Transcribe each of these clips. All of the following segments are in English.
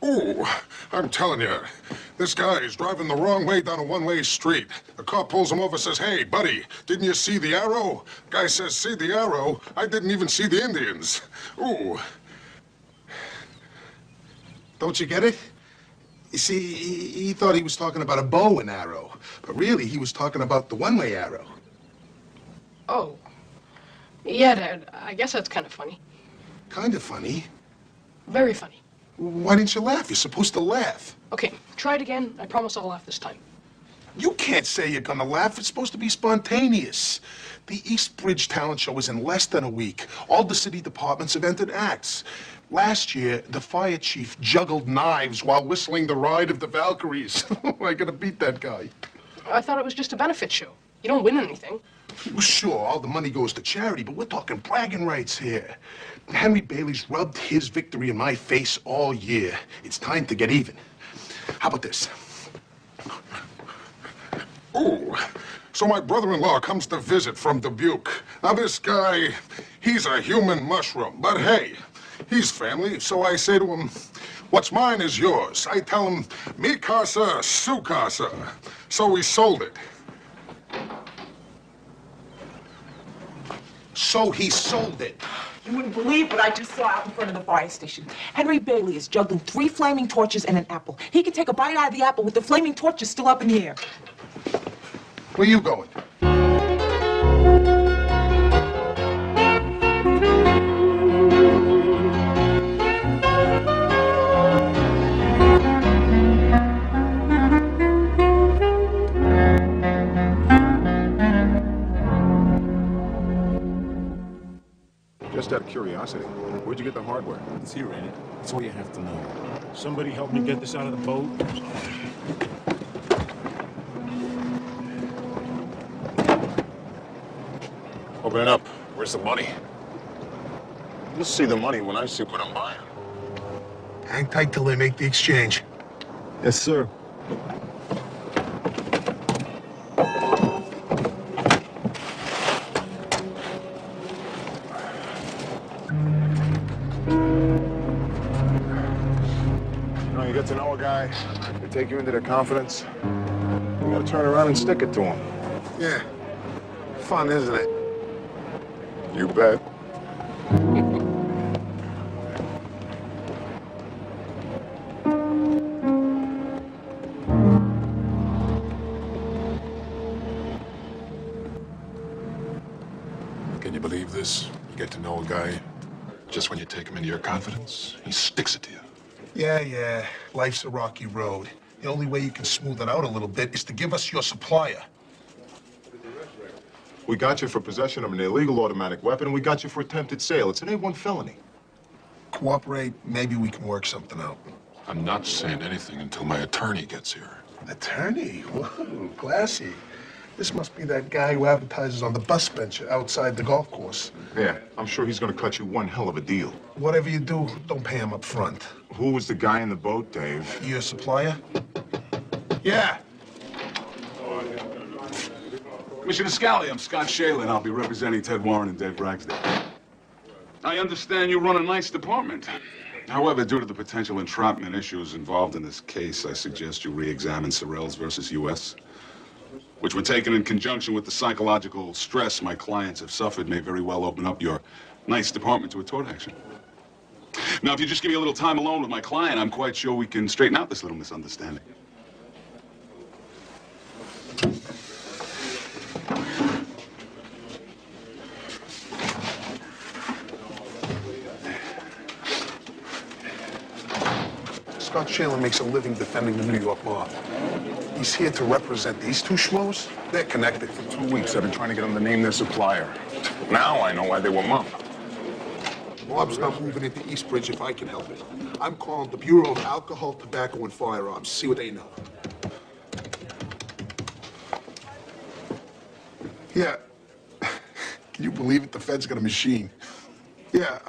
Ooh, I'm telling you, this guy is driving the wrong way down a one-way street. The cop pulls him over, says, "Hey, buddy, didn't you see the arrow?" Guy says, "See the arrow? I didn't even see the Indians." Ooh. Don't you get it? You see, he thought he was talking about a bow and arrow, but really he was talking about the one-way arrow. Oh. Yeah, Dad, I guess that's kind of funny. Kind of funny. Very funny. Why didn't you laugh? You're supposed to laugh. Okay, try it again. I promise I'll laugh this time. You can't say you're gonna laugh. It's supposed to be spontaneous. The East Bridge Talent Show is in less than a week. All the city departments have entered acts. Last year, the fire chief juggled knives while whistling the Ride of the Valkyries. I gotta beat that guy. I thought it was just a benefit show. You don't win anything. Well, sure, all the money goes to charity, but we're talking bragging rights here. Henry Bailey's rubbed his victory in my face all year. It's time to get even. How about this? Ooh, so my brother-in-law comes to visit from Dubuque. Now, this guy, he's a human mushroom, but hey, he's family, so I say to him, "What's mine is yours." I tell him, "Mi casa, su casa." So we sold it. So he sold it. You wouldn't believe what I just saw out in front of the fire station. Henry Bailey is juggling 3 flaming torches and an apple. He can take a bite out of the apple with the flaming torches still up in the air. Where you going? Just out of curiosity, where'd you get the hardware? It's here, ain't it? That's all you have to know. Somebody help me get this out of the boat. Open it up. Where's the money? You'll see the money when I see what I'm buying. Hang tight till they make the exchange. Yes, sir. You get to know a guy, they take you into their confidence, you gotta turn around and stick it to him. Yeah. Fun, isn't it? You bet. Can you believe this? You get to know a guy, just when you take him into your confidence, he sticks it to you. Yeah. Life's a rocky road. The only way you can smooth it out a little bit is to give us your supplier. We got you for possession of an illegal automatic weapon, and we got you for attempted sale. It's an A1 felony. Cooperate, maybe we can work something out. I'm not saying anything until my attorney gets here. Attorney? Whoa, classy. This must be that guy who advertises on the bus bench outside the golf course. Yeah, I'm sure he's gonna cut you one hell of a deal. Whatever you do, don't pay him up front. Who was the guy in the boat, Dave? Your supplier? Yeah. Commissioner Scally, I'm Scott Shalin. I'll be representing Ted Warren and Dave Ragsdale. I understand you run a nice department. However, due to the potential entrapment issues involved in this case, I suggest you re-examine Sorrells versus U.S., which when taken in conjunction with the psychological stress my clients have suffered may very well open up your nice department to a tort action. Now, if you just give me a little time alone with my client, I'm quite sure we can straighten out this little misunderstanding. Scott Shalin makes a living defending the New York mob. He's here to represent these two schmoes. They're connected. For 2 weeks, I've been trying to get them to name their supplier. Now I know why they were mobbed. Mob's not moving into East Bridge if I can help it. I'm calling the Bureau of Alcohol, Tobacco, and Firearms. See what they know. Yeah. Can you believe it? The Fed's got a machine. Yeah.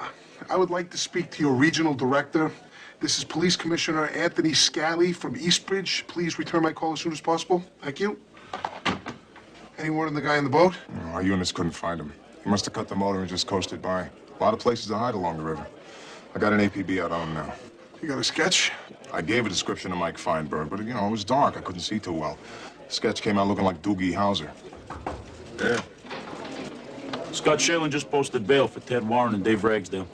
I would like to speak to your regional director. This is Police Commissioner Anthony Scally from Eastbridge. Please return my call as soon as possible. Thank you. Any word on the guy in the boat? No, our units couldn't find him. He must have cut the motor and just coasted by. A lot of places to hide along the river. I got an APB out on him now. You got a sketch? I gave a description to Mike Feinberg, but, you know, it was dark. I couldn't see too well. The sketch came out looking like Doogie Howser. Yeah. Scott Shalin just posted bail for Ted Warren and Dave Ragsdale.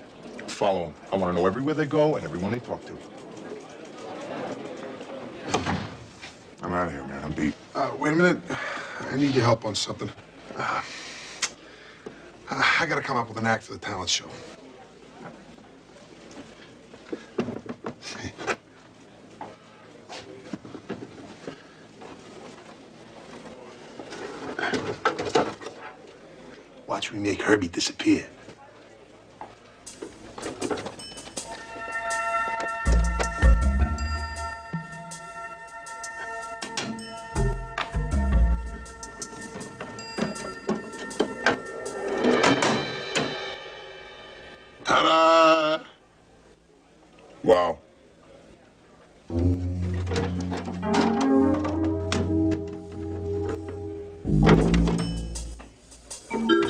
Follow them. I want to know everywhere they go and everyone they talk to. I'm out of here, man. I'm beat. Wait a minute. I need your help on something. I gotta come up with an act for the talent show. Watch me make Herbie disappear. Ta-da! Wow.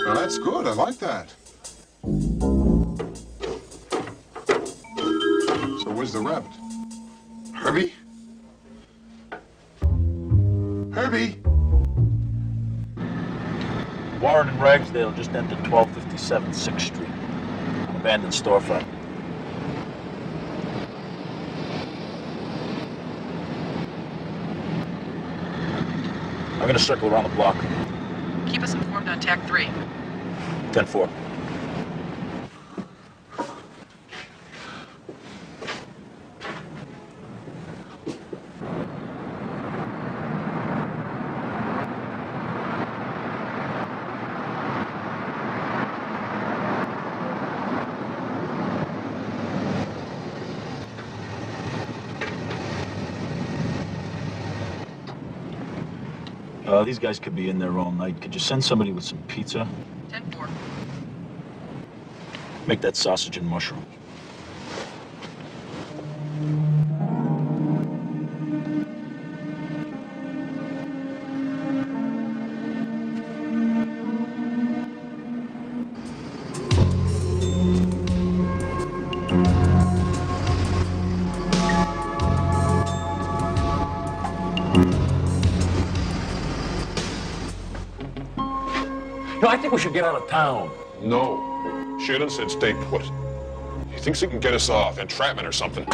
Now, that's good. I like that. So where's the rabbit? Herbie? Herbie? Warren and Ragsdale just entered 1257 6th Street. An abandoned storefront. I'm gonna circle around the block. Keep us informed on TAC 3. 10-4. These guys could be in there all night. Could you send somebody with some pizza? 10-4. Make that sausage and mushroom. No, I think we should get out of town. No. Sheridan said stay put. He thinks he can get us off, entrapment or something.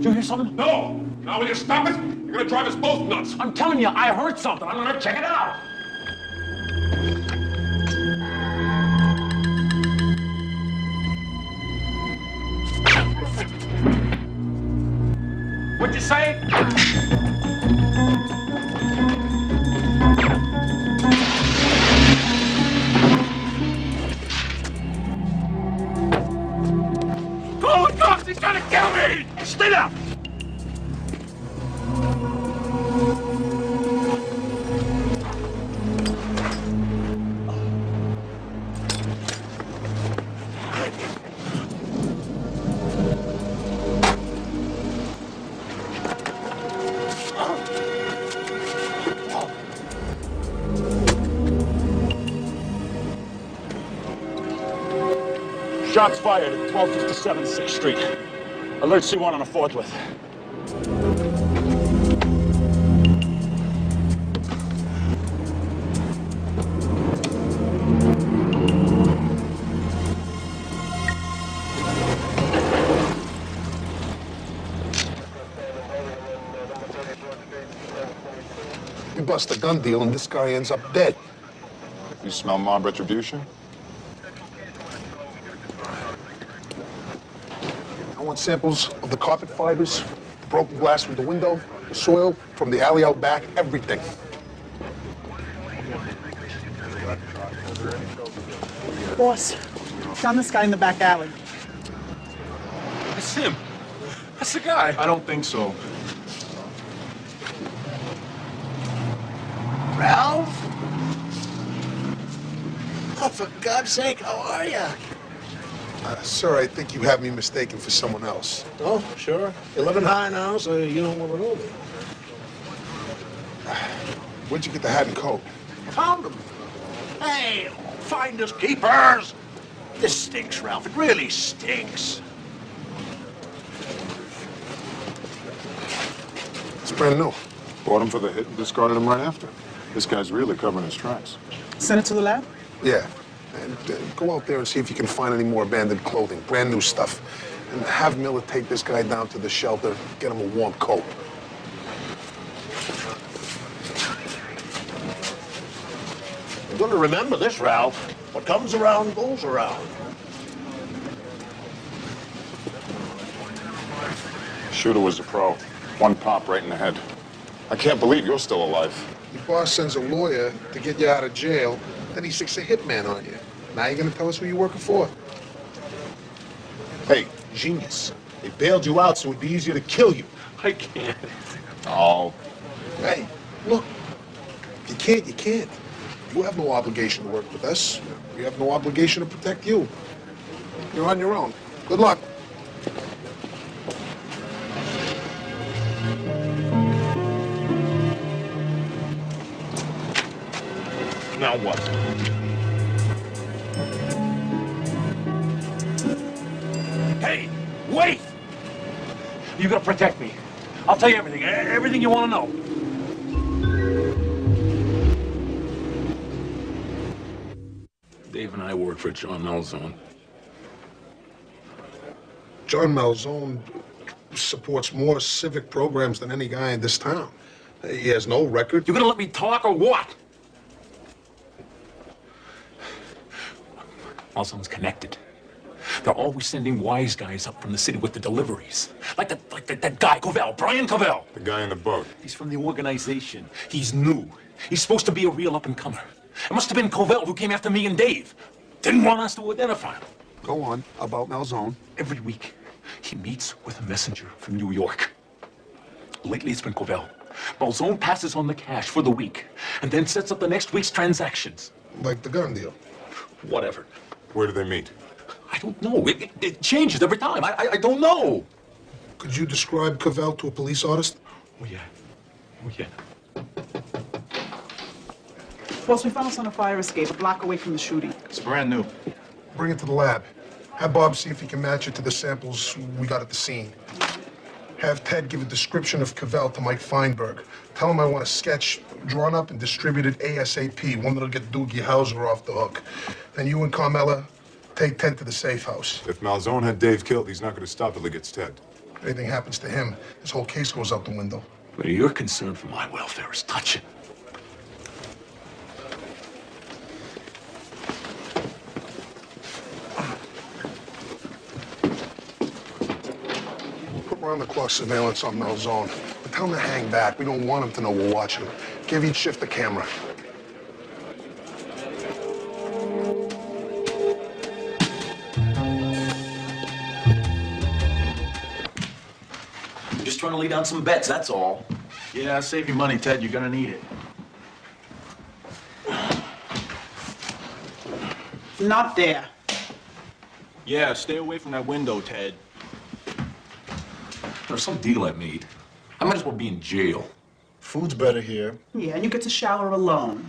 Did you hear something? No! Now will you stop it? You're gonna drive us both nuts. I'm telling you, I heard something. I'm gonna check it out. What'd you say? Call the cops! He's trying to kill me! Stay down! Shots fired at 1257 6th Street. Alert C1 on a forthwith. bust a gun deal and this guy ends up dead. You smell mob retribution? I want samples of the carpet fibers, the broken glass from the window, the soil from the alley out back, everything. Boss, found this guy in the back alley. That's him. That's the guy. I don't think so. Ralph? Oh, for God's sake, how are you? Sir, I think you have me mistaken for someone else. Oh, sure. You're living high now, so you don't want to know me. Where'd you get the hat and coat? Found him. Hey, finders keepers. This stinks, Ralph. It really stinks. It's brand new. Bought him for the hit and discarded him right after. This guy's really covering his tracks. Send it to the lab? Yeah. And go out there and see if you can find any more abandoned clothing, brand new stuff. And have Miller take this guy down to the shelter, get him a warm coat. You're going to remember this, Ralph. What comes around goes around. Shooter was a pro. One pop right in the head. I can't believe you're still alive. Your boss sends a lawyer to get you out of jail, then he sticks a hitman on you. Now you're gonna tell us who you're working for? Hey, genius. They bailed you out so it'd be easier to kill you. I can't. Oh. Hey, look, if you can't, you can't. You have no obligation to work with us. We have no obligation to protect you. You're on your own. Good luck. Now what? Hey, wait! You gotta protect me. I'll tell you everything. Everything you want to know. Dave and I work for John Malzone. John Malzone supports more civic programs than any guy in this town. He has no record. You gonna let me talk or what? Malzone's connected. They're always sending wise guys up from the city with the deliveries. Like that guy, Covell, Brian Covell. The guy in the boat. He's from the organization. He's new. He's supposed to be a real up-and-comer. It must have been Covell who came after me and Dave. Didn't want us to identify him. Go on about Malzone. Every week, he meets with a messenger from New York. Lately, it's been Covell. Malzone passes on the cash for the week and then sets up the next week's transactions. Like the gun deal. Whatever. Where do they meet? I don't know. It changes every time. I don't know. Could you describe Cavell to a police artist? Oh, yeah. Oh, yeah. Boss, we found us on a fire escape a block away from the shooting. It's brand new. Bring it to the lab. Have Bob see if he can match it to the samples we got at the scene. Have Ted give a description of Cavell to Mike Feinberg. Tell him I want a sketch drawn up and distributed ASAP, one that'll get Doogie Howser off the hook. Then you and Carmela take Ted to the safe house. If Malzone had Dave killed, he's not going to stop till he gets Ted. If anything happens to him, this whole case goes out the window. But your concern for my welfare is touching. Put round-the-clock surveillance on Malzone. But tell him to hang back. We don't want him to know we're watching him. Give each shift a camera. Just trying to lay down some bets, that's all. Yeah, save your money, Ted. You're gonna need it. Not there. Yeah, stay away from that window, Ted. There's some deal I made. I might as well be in jail. Food's better here. Yeah, and you get to shower alone.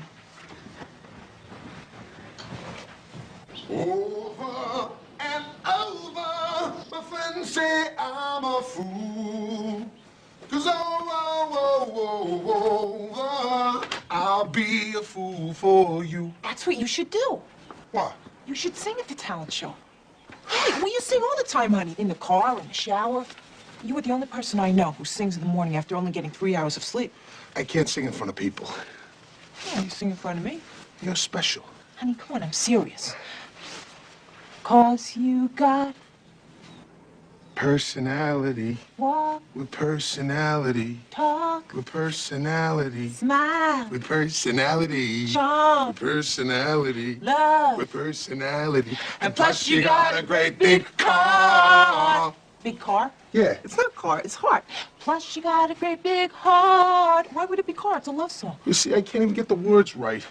Over and over, my friends say I'm a fool. 'Cause over, I'll be a fool for you. That's what you should do. What? You should sing at the talent show. Hey, well, you sing all the time, honey. In the car, in the shower. You are the only person I know who sings in the morning after only getting 3 hours of sleep. I can't sing in front of people. Yeah, you sing in front of me. You're special. Honey, come on, I'm serious. 'Cause you got Personality. walk, With personality. talk, With personality. smile, With personality. charm, With personality. love. With personality. And plus you got a great big car. Big car? Yeah. It's not a car, it's heart. Plus you got a great big heart. Why would it be car? It's a love song. You see, I can't even get the words right.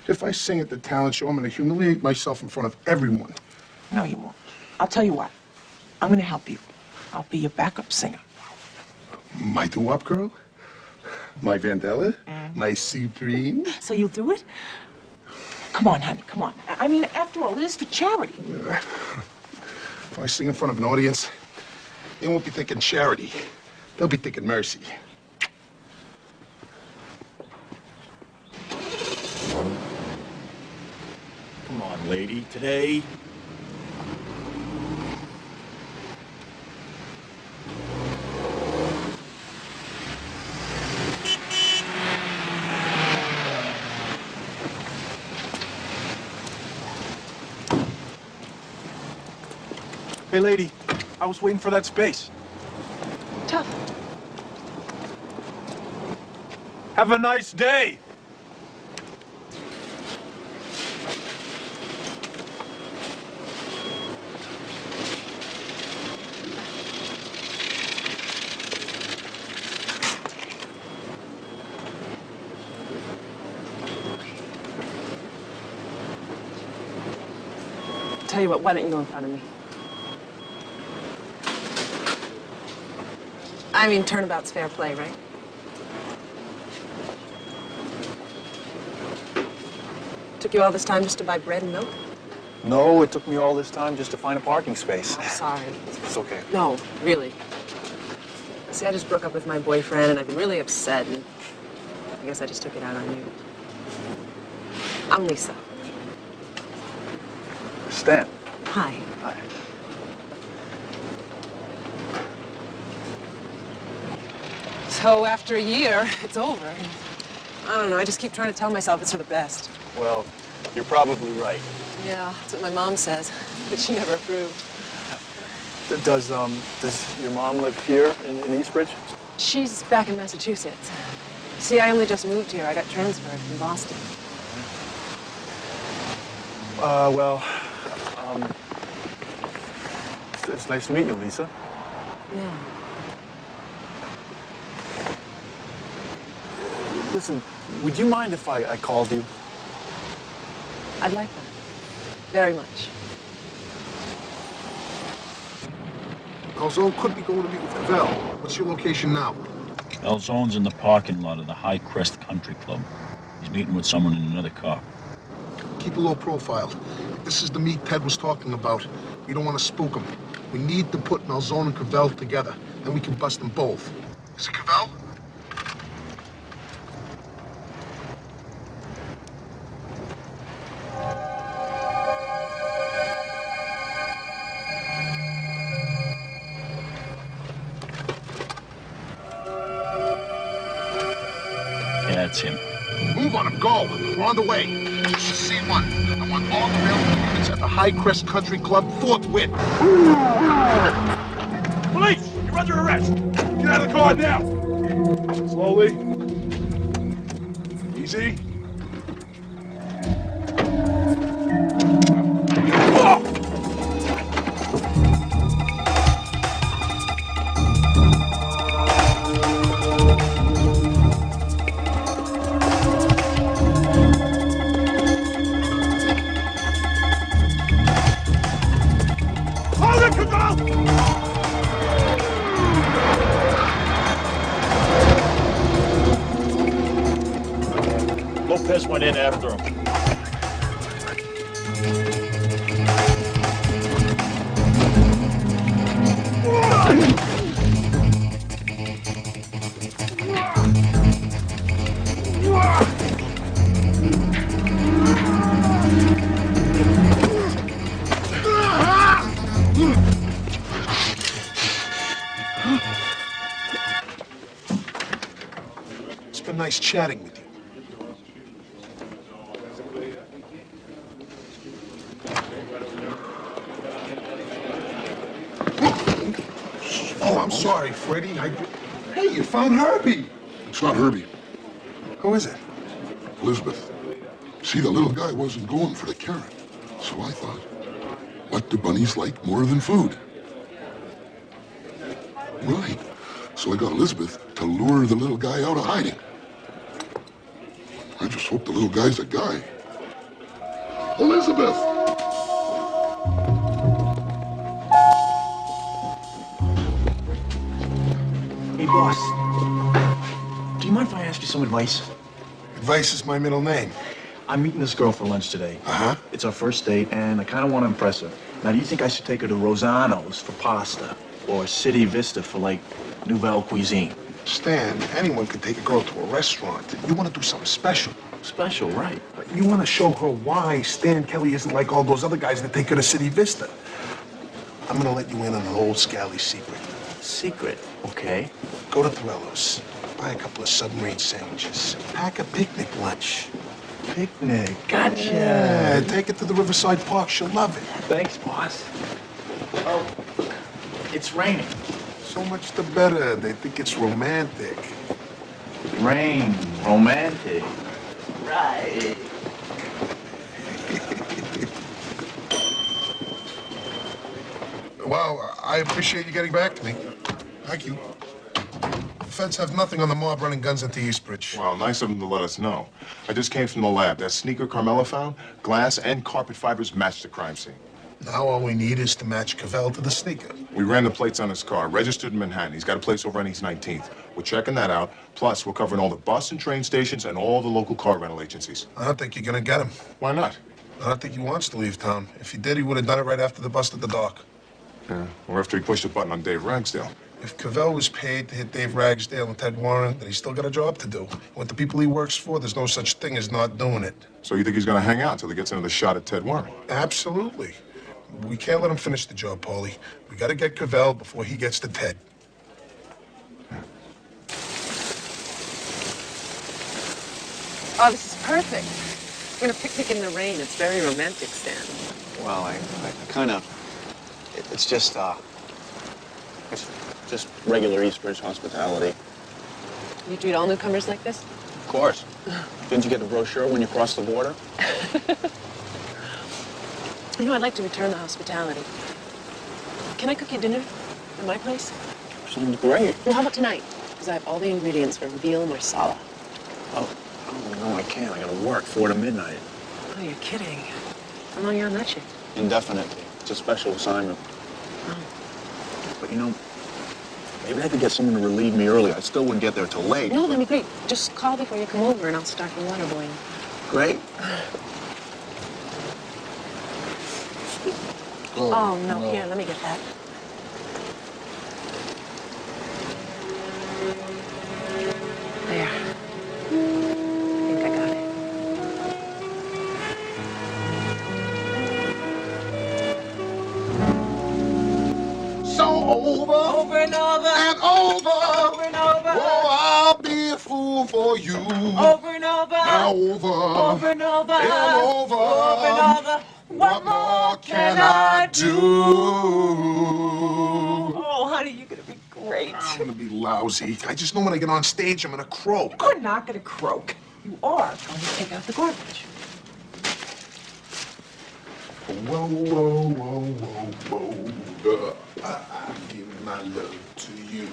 If I sing at the talent show, I'm going to humiliate myself in front of everyone. No, you won't. I'll tell you what. I'm gonna help you. I'll be your backup singer. My doo-wop girl? My Vandella? My Supreme? So you'll do it? Come on, honey, come on. I mean, after all, it is for charity. If I sing in front of an audience, they won't be thinking charity. They'll be thinking mercy. Come on, lady, today. Hey, lady, I was waiting for that space. Tough. Have a nice day. Tell you what, why don't you go in front of me? I mean, turnabout's fair play, right? Took you all this time just to buy bread and milk? No, it took me all this time just to find a parking space. I'm sorry. It's okay. No, really. See, I just broke up with my boyfriend, and I've been really upset, and I guess I just took it out on you. I'm Lisa. Stan. Hi. Hi. So after a year, it's over. And I don't know, I just keep trying to tell myself it's for the best. Well, you're probably right. Yeah, that's what my mom says, but she never approved. Does your mom live here in Eastbridge? She's back in Massachusetts. See, I only just moved here. I got transferred from Boston. It's nice to meet you, Lisa. Yeah. Listen, would you mind if I called you? I'd like that. Very much. Calzone could be going to meet with Cavell. What's your location now? Calzone's in the parking lot of the High Crest Country Club. He's meeting with someone in another car. Keep a low profile. This is the meet Ted was talking about. We don't want to spook him. We need to put Malzone and Cavell together. Then we can bust them both. Is it Cavell? Yeah, it's him. Move on him, go. We're on the way. This is C1. I want all available units at the High Crest Country Club forthwith. Police! You're under arrest! Get out of the car now! Slowly. Easy. Hold it, Cavell! chatting with you. Oh, I'm sorry, Freddie. Hey, you found Herbie. It's not Herbie. Who is it? Elizabeth. See, the little guy wasn't going for the carrot. So I thought, what do bunnies like more than food? Right. So I got Elizabeth to lure the little guy out of hiding. I just hope the little guy's a guy. Elizabeth! Hey, boss. Do you mind if I ask you some advice? Advice is my middle name. I'm meeting this girl for lunch today. Uh-huh. It's our first date, and I kind of want to impress her. Now, do you think I should take her to Rosano's for pasta? Or City Vista for, like, Nouvelle Cuisine? Stan, anyone can take a girl to a restaurant. You want to do something special. Special, right? You want to show her why Stan Kelly isn't like all those other guys that take her to City Vista. I'm going to let you in on an old Scally secret. Secret, okay. Go to Torello's, buy a couple of submarine sandwiches, pack a picnic lunch. Picnic, gotcha. Yeah, take it to the Riverside Park. She'll love it. Thanks, boss. Oh, it's raining. So much the better. They think it's romantic. Rain, romantic. Right. Well, I appreciate you getting back to me. Thank you. The feds have nothing on the mob running guns into Eastbridge. Well, nice of them to let us know. I just came from the lab. That sneaker Carmela found, glass and carpet fibers matched the crime scene. Now all we need is to match Cavell to the sneaker. We ran the plates on his car, registered in Manhattan. He's got a place over on East 19th. We're checking that out. Plus, we're covering all the bus and train stations and all the local car rental agencies. I don't think you're gonna get him. Why not? I don't think he wants to leave town. If he did, he would have done it right after the bust at the dock. Yeah, or after he pushed the button on Dave Ragsdale. If Cavell was paid to hit Dave Ragsdale and Ted Warren, then he's still got a job to do. With the people he works for, there's no such thing as not doing it. So you think he's gonna hang out until he gets another shot at Ted Warren? Absolutely. We can't let him finish the job, Paulie. We gotta get Cavell before he gets to Ted. Oh, this is perfect. We're gonna picnic in the rain. It's very romantic, Stan. Well, I kind of, it's just regular Eastbridge hospitality. You treat all newcomers like this? Of course. Didn't you get the brochure when you crossed the border? You know, I'd like to return the hospitality. Can I cook you dinner at my place? Sounds great. Well, how about tonight? Because I have all the ingredients for veal marsala. Oh, no, I can't. I gotta work 4 to midnight. Oh, you're kidding. How long are you on that shift? Indefinitely. It's a special assignment. Oh. But you know, maybe I could get someone to relieve me early. I still wouldn't get there till late. No, that'd be great. Just call before you come over and I'll start the water boiling. Great. Oh, no. Here, let me get that. There. I think I got it. So over and over and over. and over. Oh, I'll be a fool for you. Over and over. Now over and over. and over. Over and over. What more can I do? Oh, honey, you're gonna be great. I'm gonna be lousy. I just know when I get on stage, I'm gonna croak. You're not gonna croak. You are going to take out the garbage. Whoa, whoa, whoa, whoa, whoa. I give my love to you.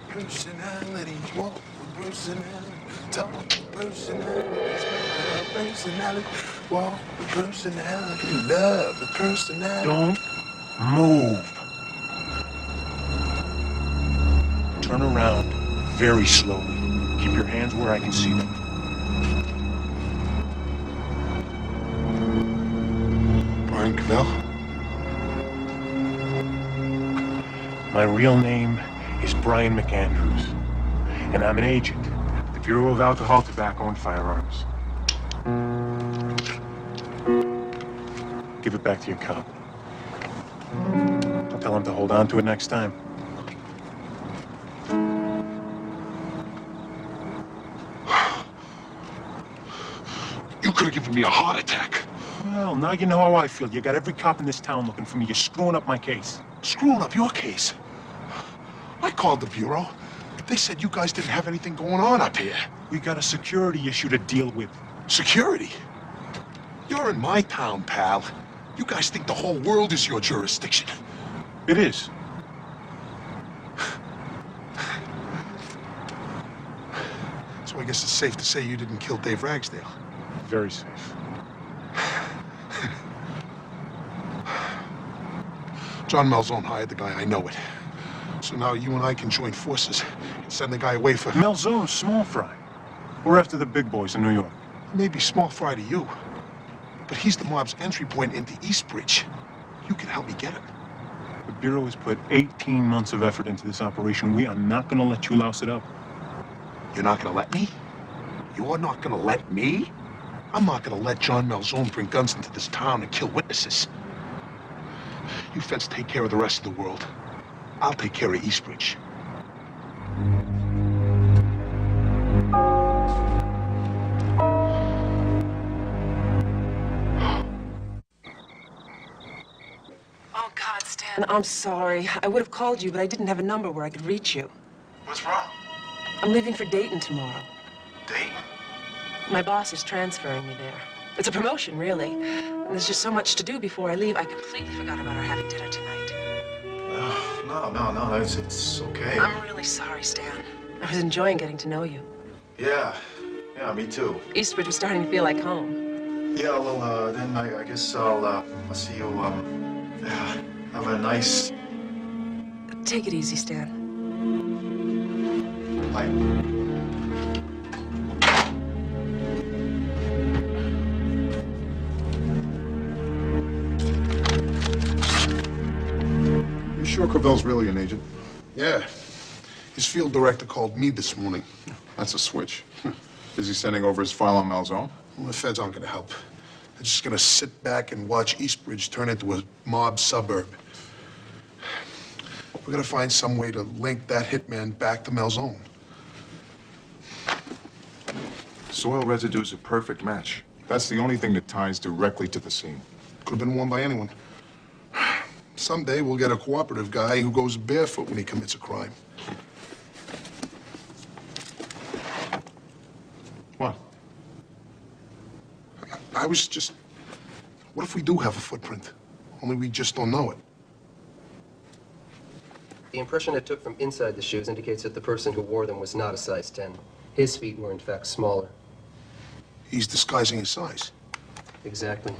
Personality, walk with personality, talk with personality, smile with personality, walk with personality, love with personality. Don't move. Turn around very slowly. Keep your hands where I can see them. Brian Cavell? My real name is Brian McAndrews, and I'm an agent at the Bureau of Alcohol, Tobacco, and Firearms. Give it back to your cop. I'll tell him to hold on to it next time. You could have given me a heart attack. Well, now you know how I feel. You got every cop in this town looking for me. You're screwing up my case. Screwing up your case. I called the bureau. They said you guys didn't have anything going on up here. We got a security issue to deal with. Security? You're in my town, pal. You guys think the whole world is your jurisdiction. It is. So I guess it's safe to say you didn't kill Dave Ragsdale. Very safe. John Malzone hired the guy, I know it. So now you and I can join forces and send the guy away for... Malzone's small fry. We're after the big boys in New York. Maybe small fry to you, but he's the mob's entry point into Eastbridge. You can help me get him. The Bureau has put 18 months of effort into this operation. We are not going to let you louse it up. You're not gonna let me? You're not gonna let me? I'm not gonna let John Malzone bring guns into this town and kill witnesses. You feds take care of the rest of the world. I'll take care of Eastbridge. Oh, God, Stan, I'm sorry. I would have called you, but I didn't have a number where I could reach you. What's wrong? I'm leaving for Dayton tomorrow. Dayton? My boss is transferring me there. It's a promotion, really. And there's just so much to do before I leave. I completely forgot about our having dinner tonight. No, it's okay. I'm really sorry, Stan. I was enjoying getting to know you. Yeah, me too. Eastbridge was starting to feel like home. Yeah, well, then I guess I'll see you, have a nice... Take it easy, Stan. Bye. You sure Cavell's really an agent? Yeah. His field director called me this morning. That's a switch. Is he sending over his file on Malzone? Well, the feds aren't gonna help. They're just gonna sit back and watch Eastbridge turn into a mob suburb. We're gonna find some way to link that hitman back to Malzone. Soil residue is a perfect match. That's the only thing that ties directly to the scene. Could have been worn by anyone. Someday we'll get a cooperative guy who goes barefoot when he commits a crime. What? I was just... What if we do have a footprint? Only we just don't know it. The impression it took from inside the shoes indicates that the person who wore them was not a size 10. His feet were, in fact, smaller. He's disguising his size. Exactly.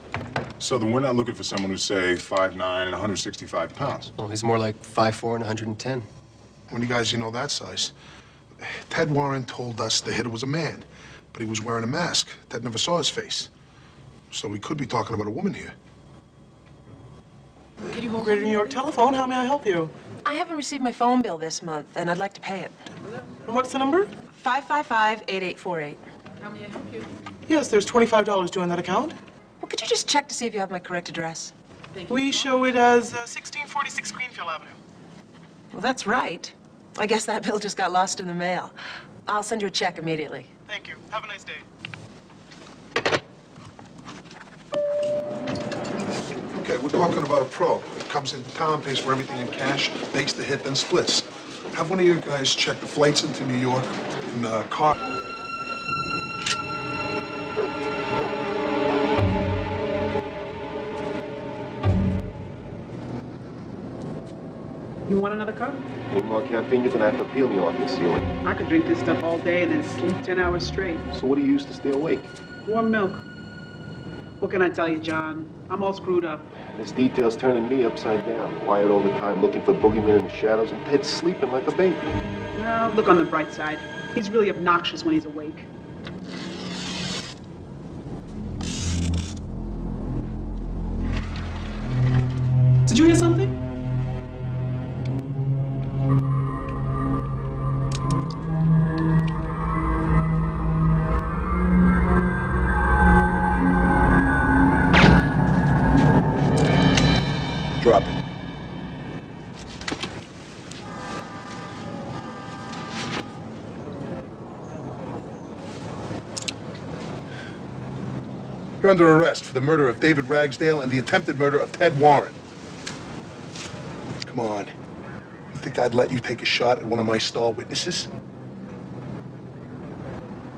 So then we're not looking for someone who's, say, 5'9" and 165 pounds. Well, he's more like 5'4" and 110. How many guys you know that size? Ted Warren told us the hitter was a man, but he was wearing a mask. Ted never saw his face. So we could be talking about a woman here. Kitty Hall, Greater New York Telephone. How may I help you? I haven't received my phone bill this month, and I'd like to pay it. And what's the number? 555-8848. How may I help you? Yes, there's $25 due on that account. Well, could you just check to see if you have my correct address? We show it as 1646 Greenfield Avenue. Well, that's right. I guess that bill just got lost in the mail. I'll send you a check immediately. Thank you. Have a nice day. Okay, we're talking about a pro. It comes into town, pays for everything in cash, makes the hit, then splits. Have one of you guys check the flights into New York and car. You want another cup? Need more caffeine, you're gonna have to peel me off your ceiling. I could drink this stuff all day and then sleep 10 hours straight. So what do you use to stay awake? Warm milk. What can I tell you, John? I'm all screwed up. This detail's turning me upside down. Quiet all the time, looking for boogeymen in the shadows, and Ted's sleeping like a baby. Well, look on the bright side. He's really obnoxious when he's awake. Did you hear something? Drop it. You're under arrest for the murder of David Ragsdale and the attempted murder of Ted Warren. Come on. You think I'd let you take a shot at one of my star witnesses?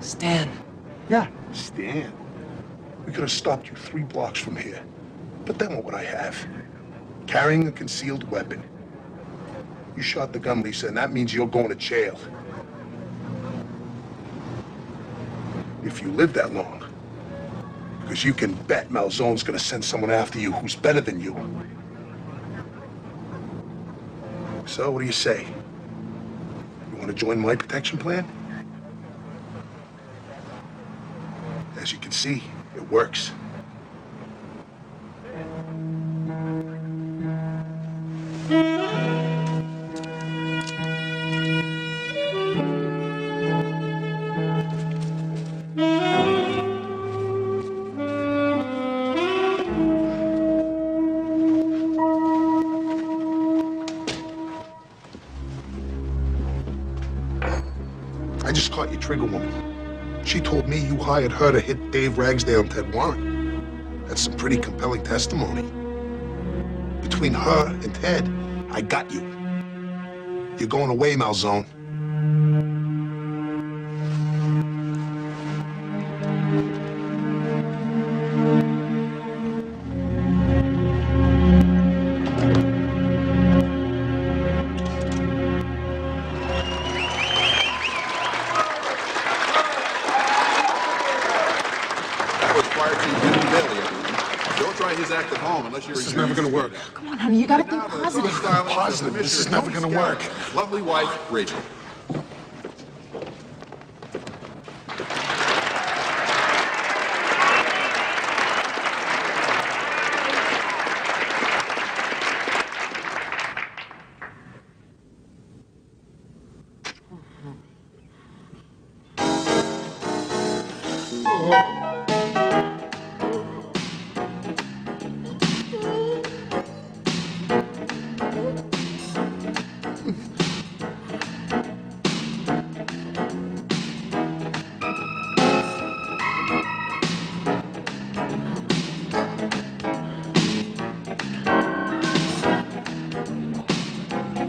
Stan. Yeah, Stan. We could have stopped you 3 blocks from here. But then what would I have? Carrying a concealed weapon. You shot the gun, Lisa, and that means you're going to jail. If you live that long. Because you can bet Malzone's gonna send someone after you who's better than you. So, what do you say? You want to join my protection plan? As you can see, it works. I just caught your trigger woman. She told me you hired her to hit Dave Ragsdale and Ted Warren. That's some pretty compelling testimony. Between her and Ted, I got you. You're going away, Malzone. His act at home unless you're. This is never gonna work. Come on, honey, you gotta think positive. Positive. This is never gonna work. Lovely wife, Rachel.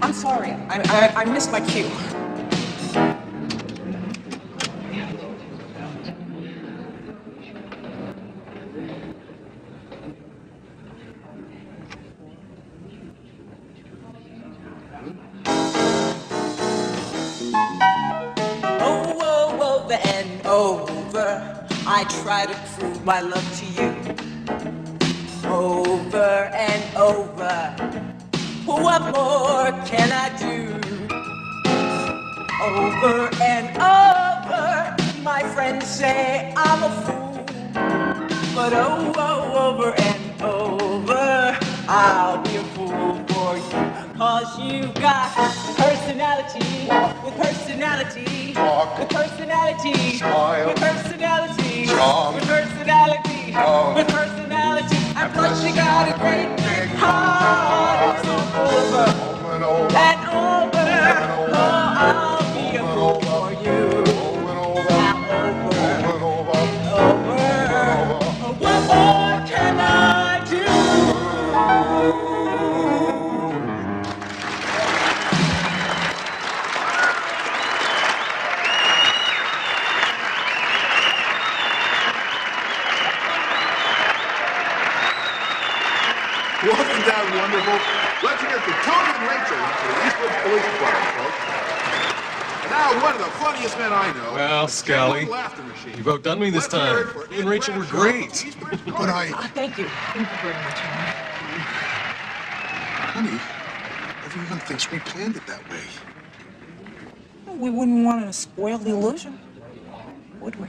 I'm sorry. I missed my cue. Over and over, I try to prove my love to you. Over and over, what more can I do? Over and over, my friends say I'm a fool. But over and over, I'll be a fool for you. 'Cause you got personality, with personality, with personality, with personality, with personality, with personality. And plus you got a great big heart. It's over and over, oh, I'll be a fool for you. Now over, what more can I do? Wasn't that wonderful? Let's hear it for Tony and Rachel for the Eastwood Police Department, folks. And now, one of the funniest men I know. Well, Scally, you've outdone me this time. You and Rachel were great. But Thank you. Thank you very much, honey, everyone thinks we planned it that way. We wouldn't want to spoil the illusion, would we?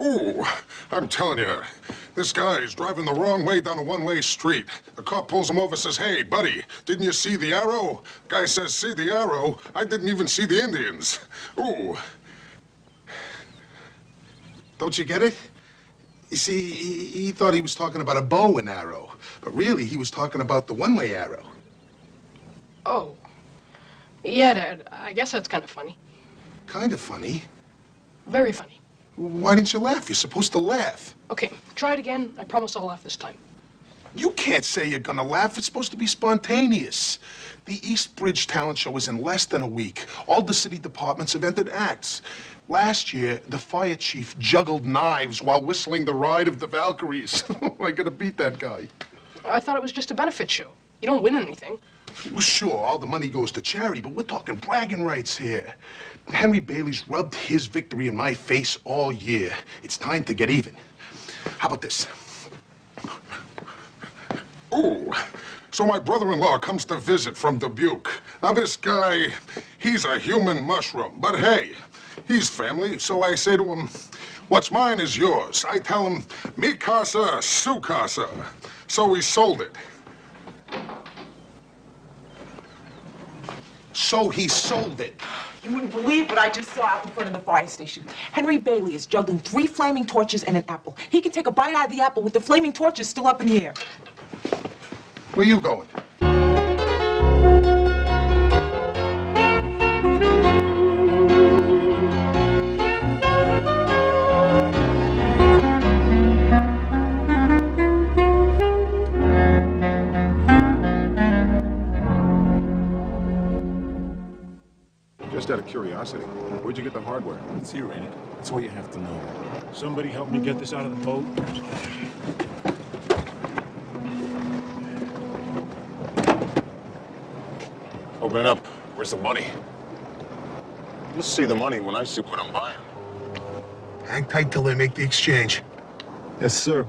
Ooh, I'm telling you, this guy is driving the wrong way down a one-way street. The cop pulls him over, says, "Hey, buddy, didn't you see the arrow?" Guy says, "See the arrow? I didn't even see the Indians." Ooh. Don't you get it? You see, he thought he was talking about a bow and arrow, but really he was talking about the one-way arrow. Oh. Yeah, Dad. I guess that's kind of funny. Kind of funny. Very funny. Why didn't you laugh? You're supposed to laugh. Okay, try it again. I promise I'll laugh this time. You can't say you're gonna laugh. It's supposed to be spontaneous. The East Bridge Talent Show is in less than a week. All the city departments have entered acts. Last year, the fire chief juggled knives while whistling the Ride of the Valkyries. I gotta beat that guy. I thought it was just a benefit show. You don't win anything. Well, sure, all the money goes to charity, but we're talking bragging rights here. Henry Bailey's rubbed his victory in my face all year. It's time to get even. How about this? Ooh, so my brother-in-law comes to visit from Dubuque. Now, this guy, he's a human mushroom, but hey, he's family, so I say to him, "What's mine is yours." I tell him, "Mi casa, su casa." So we sold it. So he sold it. You wouldn't believe what I just saw out in front of the fire station. Henry Bailey is juggling 3 flaming torches and an apple. He can take a bite out of the apple with the flaming torches still up in the air. Where you going? Just out of curiosity, where'd you get the hardware? It's here, ain't it? That's all you have to know. Somebody help me get this out of the boat. Open it up. Where's the money? You'll see the money when I see what I'm buying. Hang tight till they make the exchange. Yes, sir.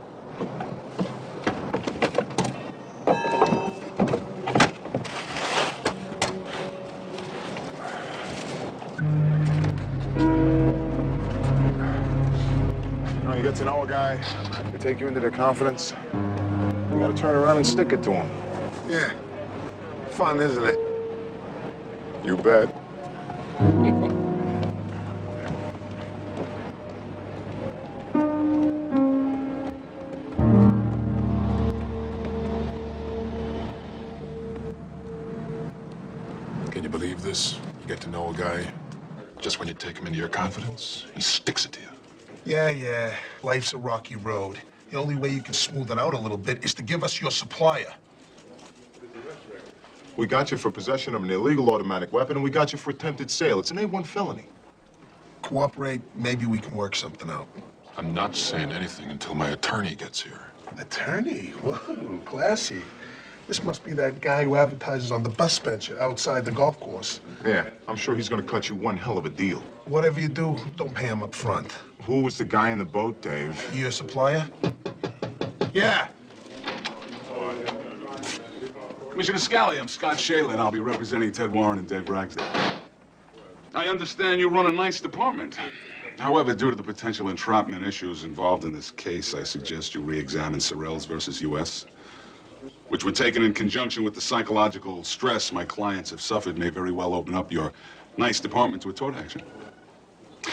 You get to know a guy, they take you into their confidence. You gotta turn around and stick it to him. Yeah. Fun, isn't it? You bet. Can you believe this? You get to know a guy, just when you take him into your confidence, he sticks it to you. Yeah. Life's a rocky road. The only way you can smooth it out a little bit is to give us your supplier. We got you for possession of an illegal automatic weapon, and we got you for attempted sale. It's an A1 felony. Cooperate, maybe we can work something out. I'm not saying anything until my attorney gets here. Attorney? Whoa, classy. This must be that guy who advertises on the bus bench outside the golf course. Yeah, I'm sure he's gonna cut you one hell of a deal. Whatever you do, don't pay him up front. Who was the guy in the boat, Dave? Your supplier? Yeah. Commissioner Scally, I'm Scott Shalin. I'll be representing Ted Warren and Dave Ragsdale. I understand you run a nice department. However, due to the potential entrapment issues involved in this case, I suggest you re-examine Sorrells versus U.S., which when taken in conjunction with the psychological stress my clients have suffered may very well open up your nice department to a tort action.